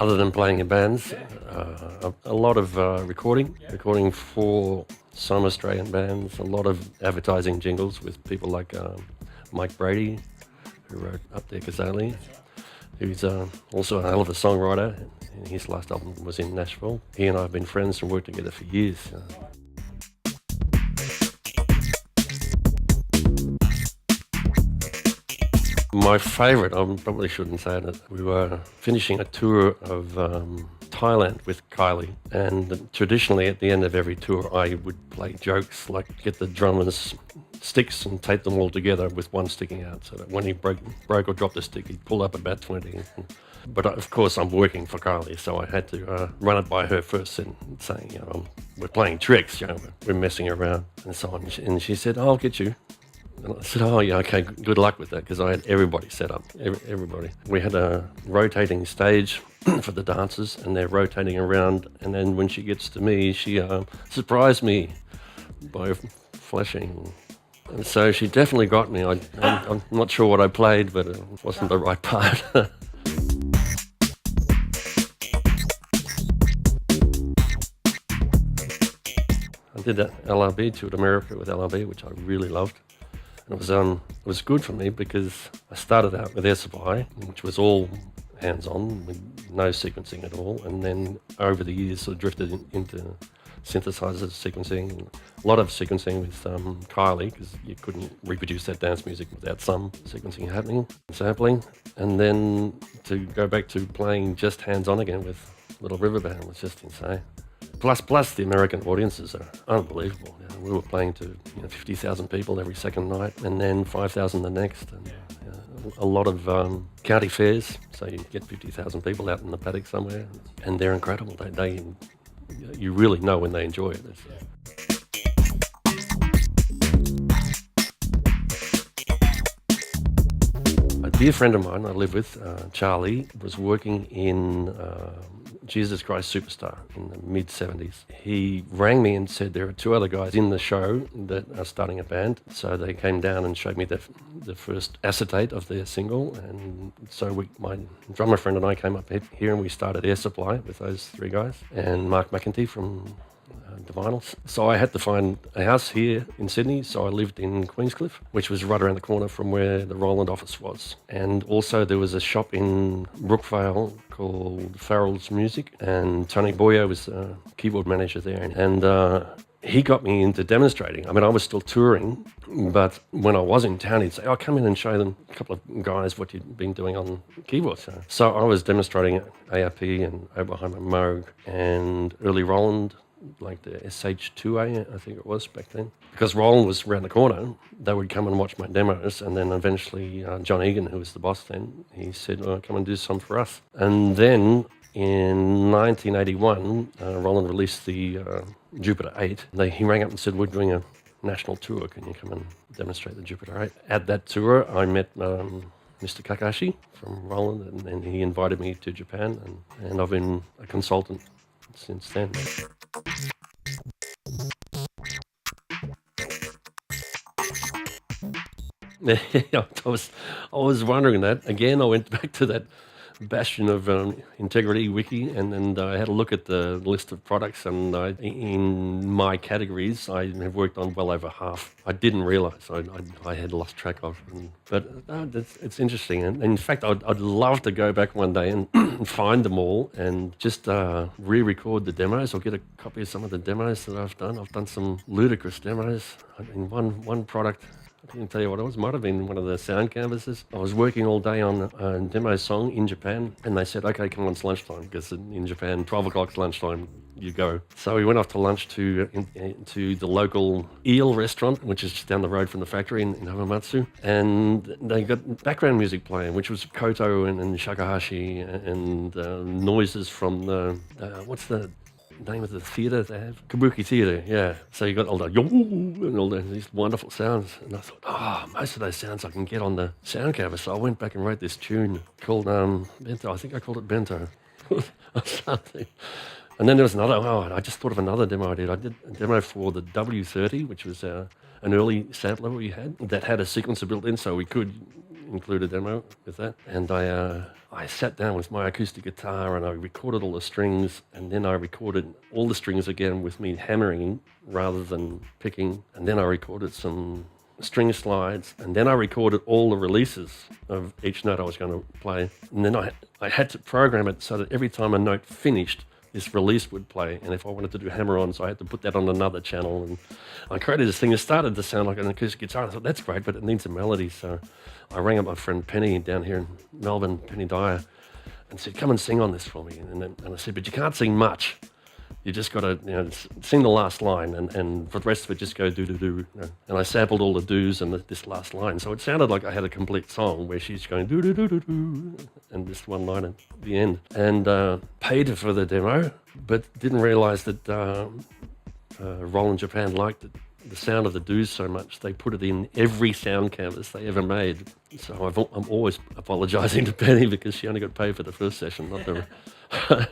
Other than playing in bands, a lot of recording for some Australian bands, a lot of advertising jingles with people like Mike Brady, who wrote Up There Kazali, who's also a hell of a songwriter. And his last album was in Nashville. He and I have been friends and worked together for years. My favourite, I probably shouldn't say that. We were finishing a tour of Thailand with Kylie, and traditionally at the end of every tour I would play jokes like get the drummer's sticks and tape them all together with one sticking out, so that when he broke or dropped a stick, he'd pull up about 20. But of course I'm working for Kylie, so I had to run it by her first and saying, we're playing tricks, we're messing around and so on. And she said, I'll get you. And I said, oh, yeah, okay, good luck with that, because I had everybody set up, everybody. We had a rotating stage for the dancers, and they're rotating around, and then when she gets to me, she surprised me by flashing. And so she definitely got me. I'm not sure what I played, but it wasn't the right part. I did that LRB, toured America with LRB, which I really loved. And it was good for me because I started out with Air Supply, which was all hands-on, with no sequencing at all, and then over the years sort of drifted into synthesizers, sequencing, a lot of sequencing with Kylie, because you couldn't reproduce that dance music without some sequencing happening, sampling, and then to go back to playing just hands-on again with Little River Band was just insane. Plus, the American audiences are unbelievable. We were playing to 50,000 people every second night, and then 5,000 the next. And a lot of county fairs, so you get 50,000 people out in the paddock somewhere, and they're incredible. You really know when they enjoy it. A dear friend of mine I live with, Charlie, was working in Jesus Christ Superstar in the mid-70s. He rang me and said there are two other guys in the show that are starting a band. So they came down and showed me the first acetate of their single. And so my drummer friend and I came up here and we started Air Supply with those three guys. And Mark McEntee from the Vinyls. So I had to find a house here in Sydney, so I lived in Queenscliff, which was right around the corner from where the Roland office was. And also there was a shop in Brookvale called Farrell's Music, and Tony Boyer was the keyboard manager there. And he got me into demonstrating. I mean, I was still touring, but when I was in town, he'd say, come in and show them a couple of guys what you'd been doing on keyboards. So I was demonstrating ARP and Oberheim and Moog and early Roland, like the SH2A, I think it was back then. Because Roland was around the corner, they would come and watch my demos, and then eventually John Egan, who was the boss then, he said, come and do some for us. And then in 1981, Roland released the Jupiter 8. He rang up and said, we're doing a national tour, can you come and demonstrate the Jupiter 8? At that tour, I met Mr. Kakashi from Roland, and he invited me to Japan, and I've been a consultant since then. I was wondering that. Again, I went back to that bastion of Integrity Wiki, and I had a look at the list of products, and in my categories, I have worked on well over half. I didn't realise I had lost track of them. But it's interesting. And in fact, I'd love to go back one day and find them all and just re-record the demos or get a copy of some of the demos that I've done. I've done some ludicrous demos. I mean, one product, I can't tell you what it was. Might have been one of the sound canvases. I was working all day on a demo song in Japan, and they said, okay, come on, it's lunchtime, because in Japan, 12 o'clock's lunchtime, you go. So we went off to lunch to the local eel restaurant, which is just down the road from the factory in Hamamatsu, and they got background music playing, which was koto and shakuhachi and noises from the, what's the name of the theatre they have? Kabuki Theatre, yeah. So you got all the yo and all these wonderful sounds. And I thought, most of those sounds I can get on the sound canvas. So I went back and wrote this tune called Bento. I think I called it Bento or something. And then there was another, I just thought of another demo I did. I did a demo for the W30, which was an early sampler we had that had a sequencer built in, so we could include a demo with that. And I sat down with my acoustic guitar and I recorded all the strings, and then I recorded all the strings again with me hammering rather than picking. And then I recorded some string slides, and then I recorded all the releases of each note I was going to play. And then I had to program it so that every time a note finished, this release would play. And if I wanted to do hammer-ons, I had to put that on another channel. And I created this thing that started to sound like an acoustic guitar. I thought, that's great, but it needs a melody. So I rang up my friend Penny down here in Melbourne, Penny Dyer, and said, come and sing on this for me. And I said, but you can't sing much. You just got to sing the last line, and for the rest of it, just go do. And I sampled all the do's and this last line. So it sounded like I had a complete song where she's going do, and this one line at the end. And paid her for the demo, but didn't realise that Roland Japan liked the sound of the do's so much, they put it in every sound canvas they ever made. So I'm always apologising to Penny because she only got paid for the first session, not the